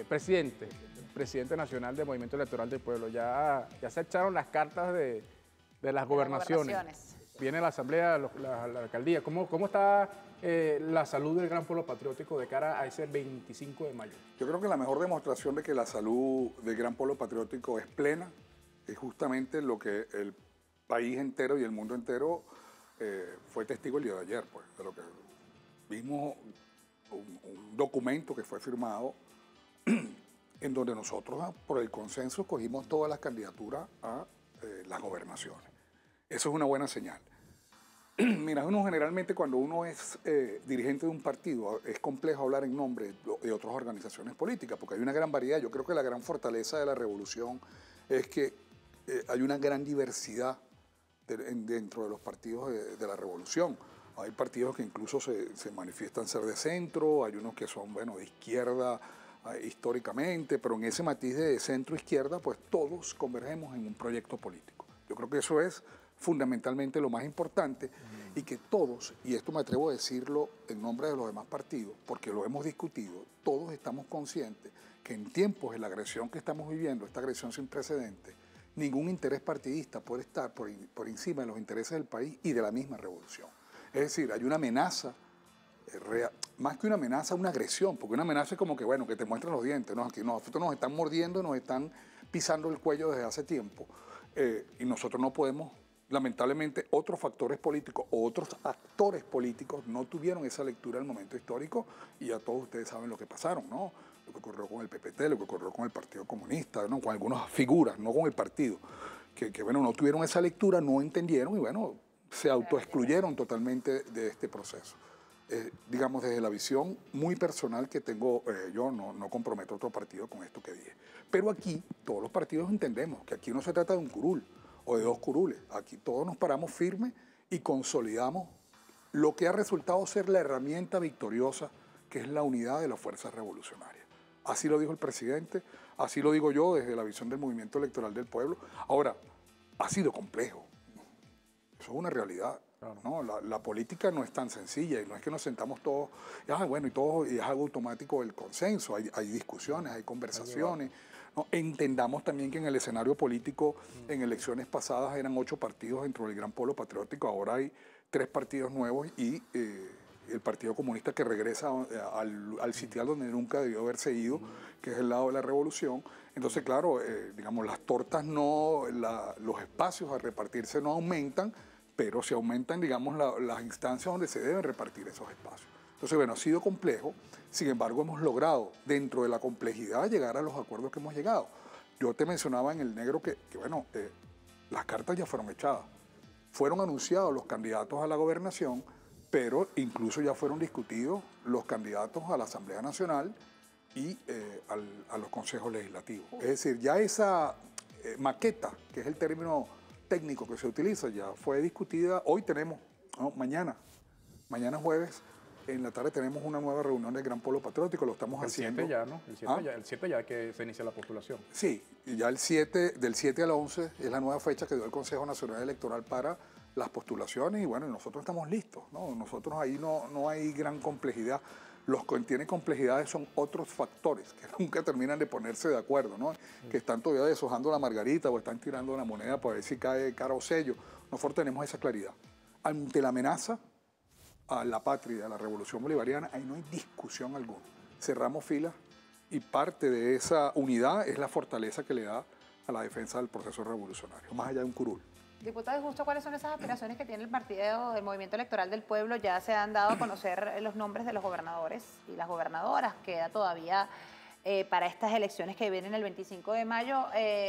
presidente nacional del Movimiento Electoral del Pueblo. Ya se echaron las cartas de las gobernaciones. Viene la asamblea, la alcaldía. ¿Cómo está la salud del Gran Polo Patriótico de cara a ese 25 de mayo? Yo creo que la mejor demostración de que la salud del Gran Polo Patriótico es plena es justamente lo que el país entero y el mundo entero fue testigo el día de ayer, pues, de lo que vimos un documento que fue firmado en donde nosotros, por el consenso, cogimos todas las candidaturas a las gobernaciones. Eso es una buena señal. Mira, uno generalmente cuando uno es dirigente de un partido, es complejo hablar en nombre de otras organizaciones políticas, porque hay una gran variedad. Yo creo que la gran fortaleza de la revolución es que hay una gran diversidad dentro de los partidos de la revolución. Hay partidos que incluso se manifiestan ser de centro, hay unos que son, bueno, de izquierda históricamente, pero en ese matiz de centro-izquierda, pues todos convergemos en un proyecto político. Yo creo que eso es fundamentalmente lo más importante y que todos, y esto me atrevo a decirlo en nombre de los demás partidos, porque lo hemos discutido, todos estamos conscientes que en tiempos de la agresión que estamos viviendo, esta agresión sin precedentes, ningún interés partidista puede estar por encima de los intereses del país y de la misma revolución. Es decir, hay una amenaza, más que una amenaza, una agresión, porque una amenaza es como que, bueno, que te muestran los dientes, ¿no? Aquí nosotros nos están mordiendo, nos están pisando el cuello desde hace tiempo y nosotros no podemos, lamentablemente, otros factores políticos o otros actores políticos no tuvieron esa lectura del momento histórico y ya todos ustedes saben lo que pasaron, ¿no? Lo que ocurrió con el PPT, lo que ocurrió con el Partido Comunista, ¿no? Con algunas figuras, no con el partido, que bueno, no tuvieron esa lectura, no entendieron y bueno, se autoexcluyeron totalmente de este proceso. Digamos, desde la visión muy personal que tengo, yo no comprometo otro partido con esto que dije. Pero aquí todos los partidos entendemos que aquí no se trata de un curul o de dos curules, aquí todos nos paramos firmes y consolidamos lo que ha resultado ser la herramienta victoriosa que es la unidad de las fuerzas revolucionarias. Así lo dijo el presidente, así lo digo yo desde la visión del Movimiento Electoral del Pueblo. Ahora, ha sido complejo, eso es una realidad. Claro. ¿No? La política no es tan sencilla y no es que nos sentamos todos, bueno, y es algo automático el consenso, hay discusiones, hay conversaciones. ¿No? Entendamos también que en el escenario político, en elecciones pasadas eran 8 partidos dentro del Gran Polo Patriótico, ahora hay 3 partidos nuevos y el Partido Comunista que regresa al sitial donde nunca debió haberse ido, que es el lado de la revolución. Entonces, claro, digamos, las tortas los espacios a repartirse no aumentan, pero se aumentan, digamos, las instancias donde se deben repartir esos espacios. Entonces, bueno, ha sido complejo, sin embargo, hemos logrado, dentro de la complejidad, llegar a los acuerdos que hemos llegado. Yo te mencionaba en el negro que bueno, las cartas ya fueron echadas. Fueron anunciados los candidatos a la gobernación, pero incluso ya fueron discutidos los candidatos a la Asamblea Nacional y a los consejos legislativos. Es decir, ya esa maqueta, que es el término técnico que se utiliza, ya fue discutida. Hoy tenemos, no, mañana jueves, en la tarde tenemos una nueva reunión del Gran Polo Patriótico, lo estamos haciendo. El 7 ya, ¿no? El 7 ya que se inicia la postulación. Sí, y ya del 7 al 11 es la nueva fecha que dio el Consejo Nacional Electoral para las postulaciones y bueno, nosotros estamos listos, ¿no? Nosotros ahí no hay gran complejidad. Los que tienen complejidades son otros factores que nunca terminan de ponerse de acuerdo, ¿no? Que están todavía deshojando la margarita o están tirando la moneda para ver si cae cara o sello. Nosotros tenemos esa claridad. Ante la amenaza a la patria, a la revolución bolivariana, ahí no hay discusión alguna. Cerramos filas y parte de esa unidad es la fortaleza que le da a la defensa del proceso revolucionario, más allá de un curul. Diputado, justo cuáles son esas aspiraciones que tiene el partido del Movimiento Electoral del Pueblo. Ya se han dado a conocer los nombres de los gobernadores y las gobernadoras. Queda todavía para estas elecciones que vienen el 25 de mayo,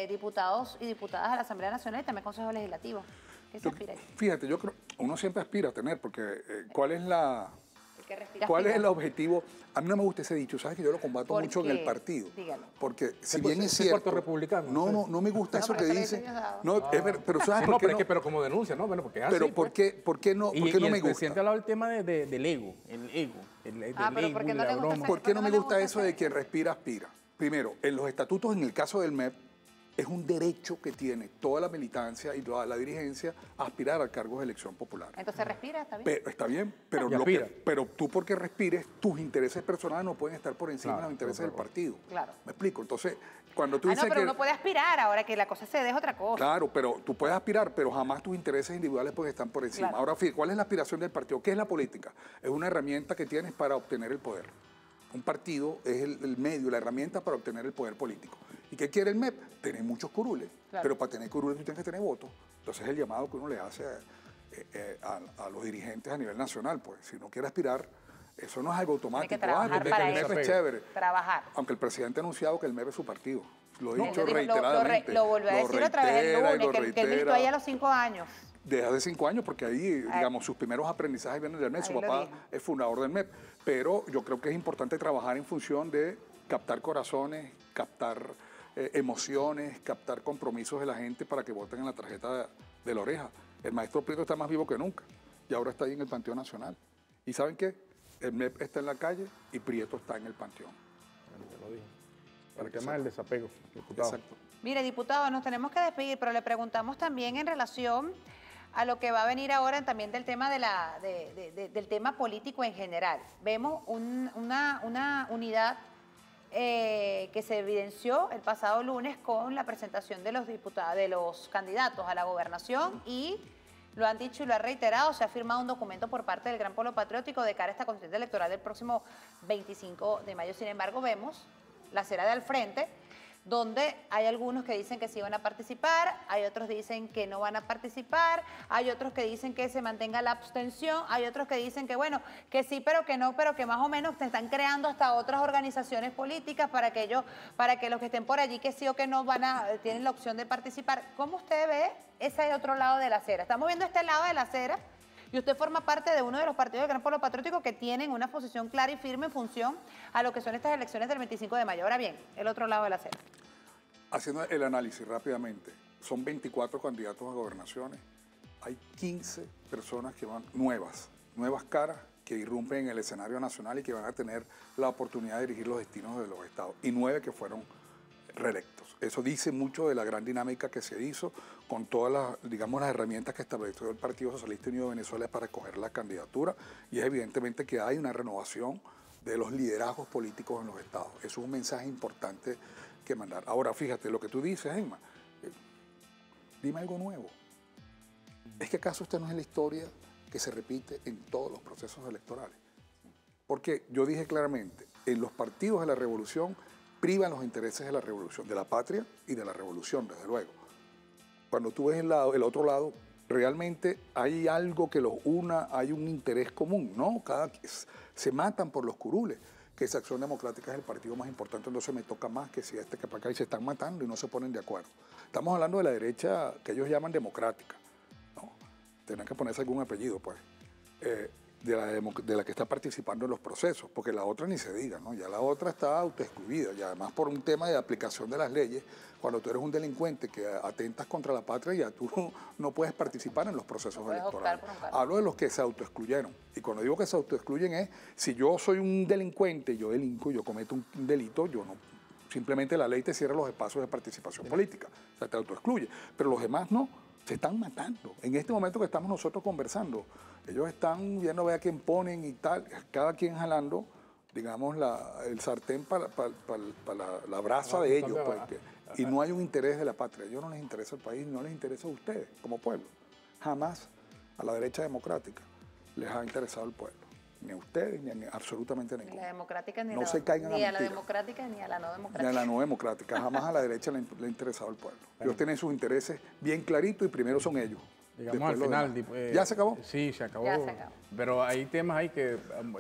diputados y diputadas a la Asamblea Nacional y también Consejo Legislativo. ¿Qué se aspira? Fíjate, yo creo, uno siempre aspira a tener, porque ¿cuál es el objetivo? A mí no me gusta ese dicho, sabes que yo lo combato mucho en el partido. Dígalo. Porque si bien es cierto... Puerto republicano. No me gusta eso que dice. Pero ¿sabes por qué no? Pero como denuncia, ¿no? Bueno, porque es pero así, ¿por qué no me gusta? El presidente ha hablado del tema del ego, el ego. Pero ¿por qué no le gusta? ¿Por qué no me gusta eso de quien respira, aspira? Primero, en los estatutos, en el caso del MEP, es un derecho que tiene toda la militancia y toda la dirigencia a aspirar al cargo de elección popular. Entonces respira, está bien. Está bien, pero tú porque respires, tus intereses personales no pueden estar por encima de los intereses del partido. Claro. ¿Me explico? Entonces, cuando tú dices pero uno puede aspirar, ahora que la cosa se deja otra cosa. Claro, pero tú puedes aspirar, pero jamás tus intereses individuales pueden estar por encima. Claro. Ahora, fíjate, ¿cuál es la aspiración del partido? ¿Qué es la política? Es una herramienta que tienes para obtener el poder. Un partido es el medio, la herramienta para obtener el poder político. ¿Y qué quiere el MEP? Tener muchos curules, claro. Pero para tener curules tú tienes que tener votos. Entonces es el llamado que uno le hace a los dirigentes a nivel nacional. Pues si uno quiere aspirar, eso no es algo automático. Hay que trabajar para el MEP es chévere. Trabajar. Aunque el presidente ha anunciado que el MEP es su partido. Lo he dicho reiteradamente. Lo volvió a decir otra vez el lunes, que él militó ahí a los 5 años. Desde hace 5 años, porque ahí, digamos, sus primeros aprendizajes vienen del MEP. Su papá es fundador del MEP. Pero yo creo que es importante trabajar en función de captar corazones, captar emociones, captar compromisos de la gente para que voten en la tarjeta de la oreja. El maestro Prieto está más vivo que nunca y ahora está ahí en el Panteón Nacional. ¿Y saben qué? El MEP está en la calle y Prieto está en el Panteón. Ya lo dije. Para que más el desapego, diputado. Exacto. Mire, diputado, nos tenemos que despedir, pero le preguntamos también en relación a lo que va a venir ahora también del tema del tema político en general. Vemos una unidad que se evidenció el pasado lunes con la presentación de los diputados, de los candidatos a la gobernación y lo han dicho y lo han reiterado, se ha firmado un documento por parte del Gran Polo Patriótico de cara a esta contienda electoral del próximo 25 de mayo. Sin embargo, vemos la acera de al frente, donde hay algunos que dicen que sí van a participar, hay otros que dicen que no van a participar, hay otros que dicen que se mantenga la abstención, hay otros que dicen que bueno, que sí, pero que no, pero que más o menos se están creando hasta otras organizaciones políticas para que los que estén por allí que sí o que no tienen la opción de participar. ¿Cómo usted ve ese otro lado de la acera? Estamos viendo este lado de la acera y usted forma parte de uno de los partidos del Gran Polo Patriótico que tienen una posición clara y firme en función a lo que son estas elecciones del 25 de mayo. Ahora bien, el otro lado de la acera. Haciendo el análisis rápidamente, son 24 candidatos a gobernaciones, hay 15 personas que van nuevas caras que irrumpen en el escenario nacional y que van a tener la oportunidad de dirigir los destinos de los estados, y 9 que fueron reelectos. Eso dice mucho de la gran dinámica que se hizo con todas las herramientas que estableció el Partido Socialista Unido de Venezuela para escoger la candidatura, y es evidentemente que hay una renovación de los liderazgos políticos en los estados. Eso es un mensaje importante que mandar. Ahora, fíjate lo que tú dices, Emma. Dime algo nuevo. ¿Es que acaso esta no es la historia que se repite en todos los procesos electorales? Porque yo dije claramente, en los partidos de la revolución privan los intereses de la revolución, de la patria y de la revolución, desde luego. Cuando tú ves el otro lado, realmente hay algo que los una, hay un interés común, ¿no? Se matan por los curules. que esa Acción Democrática es el partido más importante, entonces me toca más que si que para acá y se están matando y no se ponen de acuerdo. Estamos hablando de la derecha que ellos llaman democrática, ¿no? Tienen que ponerse algún apellido, pues, de la que está participando en los procesos, porque la otra ni se diga, ¿no? Ya la otra está autoexcluida y además por un tema de aplicación de las leyes, cuando tú eres un delincuente que atentas contra la patria, ya tú no puedes participar en los procesos electorales. Hablo de los que se autoexcluyeron. Y cuando digo que se autoexcluyen es, si yo soy un delincuente, yo delinco, yo cometo un delito, yo no, simplemente la ley te cierra los espacios de participación política, o sea, te autoexcluye. Pero los demás no, se están matando. En este momento que estamos nosotros conversando, ellos están viendo a ver a quién ponen y tal, cada quien jalando, digamos, el sartén para la brasa de ellos, pues, y no hay un interés de la patria. A ellos no les interesa el país, no les interesa a ustedes como pueblo. Jamás a la derecha democrática les ha interesado el pueblo. Ni a ustedes, ni a absolutamente a ninguno. Ni a la democrática, ni, no se caigan ni a la democrática, ni a la no democrática. Ni a la no democrática. Jamás a la derecha le ha interesado el pueblo. Ellos tienen sus intereses bien claritos y primero son ellos. Digamos al final. ¿Ya se acabó? Sí, se acabó. Ya se acabó. Pero hay temas ahí que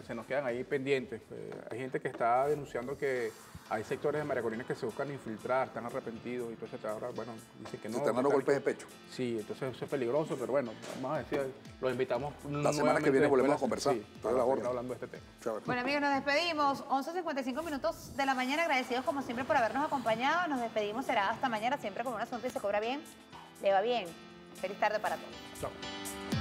se nos quedan ahí pendientes. Hay gente que está denunciando que hay sectores de María Corina que se buscan infiltrar, están arrepentidos y entonces ahora, bueno, dicen que no. Se están dando golpes de pecho. Sí, entonces eso es peligroso, pero bueno, vamos a decir, los invitamos la semana que viene volvemos a conversar. Sí, para seguir hablando de este tema. Chévere. Bueno, amigos, nos despedimos. 11:55 minutos de la mañana. Agradecidos como siempre por habernos acompañado. Nos despedimos. Será hasta mañana, siempre con una sonrisa. Se cobra bien, le va bien. Feliz tarde para todos. Chao.